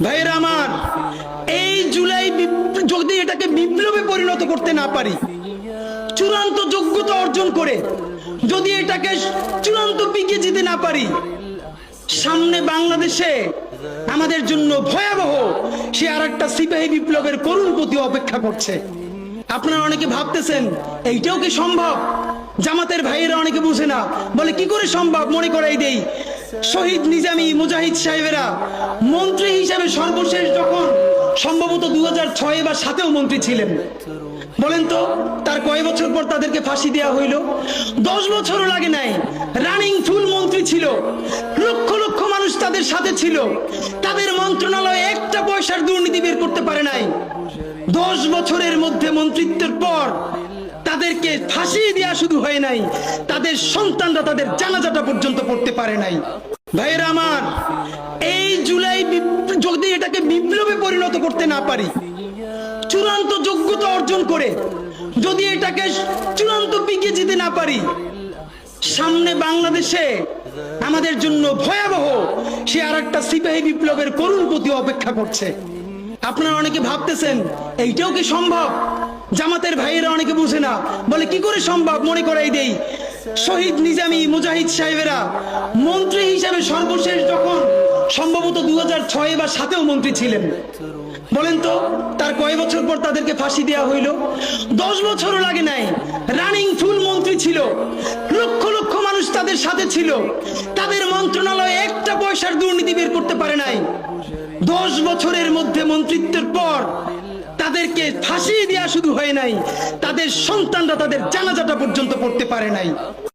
ভাইয়েরা আমার, এই জুলাই যদি এটাকে বিপ্লবে পরিণত করতে না পারি, চূড়ান্ত যোগ্যতা অর্জন করে যদি এটাকে চূড়ান্ত পিকে যেতে না পারি, সামনে বাংলাদেশে আমাদের জন্য ভয়াবহ সে আর একটা সিপাহী বিপ্লবের করুণ গতি অপেক্ষা করছে। আপনারা অনেকে ভাবতেছেন এইটাও কি সম্ভব? জামাতের ভাইয়েরা অনেকে বুঝে না, বলে কি করে সম্ভব? মনে করাই দেই, শহীদ নিজামী মুজাহিদ সাহেবেরা মন্ত্রী হিসাবে সর্বশেষ যখন সম্ভবত 2006 বা 2007 মন্ত্রী ছিলেন, বলেন তো তার কয় বছর পর তাদেরকে ফাঁসি দেওয়া হইল? 10 বছরও লাগে নাই। রানিং ফুল মন্ত্রী ছিল, লক্ষ লক্ষ মানুষ তাদের সাথে ছিল, তাদের মন্ত্রণালয়ে একটা পয়সার দুর্নীতি বের করতে পারে নাই। 10 বছরের মধ্যে মন্ত্রিত্বের পর তাদেরকে ফাঁসি দেওয়া শুধু হয় নাই, তাদের সন্তানরা তাদের জানাজাটা পর্যন্ত পড়তে পারে নাই। ভাইয়েরা আমার, এই জুলাই যদি এটাকে বিপ্লবে পরিণত করতে না পারি, চূড়ান্ত যোগ্যতা অর্জন করে যদি এটাকে চূড়ান্ত পিকে যেতে না পারি, সামনে বাংলাদেশে আমাদের জন্য ভয়াবহ সে আর একটা সিপাহী বিপ্লবের করুণ গতি অপেক্ষা করছে। আপনারা অনেকে ভাবতেছেন এইটাও কি সম্ভব? জামাতের ভাইয়েরা অনেকে বুঝে না, বলে কি করে সম্ভব? মনে করাই দেই, শহীদ নিজামী মুজাহিদ সাহেবেরা মন্ত্রী হিসাবে সর্বশেষ যখন সম্ভবত 2006 বা 2007 মন্ত্রী ছিলেন, বলেন তো তার কয় বছর পর তাদেরকে ফাঁসি দেওয়া হইল? 10 বছরও লাগে নাই। রানিং ফুল মন্ত্রী ছিল, লক্ষ লক্ষ মানুষ তাদের সাথে ছিল, তাদের মন্ত্রণালয়ে একটা পয়সার দুর্নীতি বের করতে পারে নাই। 10 বছরের মধ্যে মন্ত্রিত্বের পর তাদেরকে ফাঁসি দেওয়া শুধু হয় নাই, তাদের সন্তানরা তাদের জানাজাটা পর্যন্ত পড়তে পারে নাই।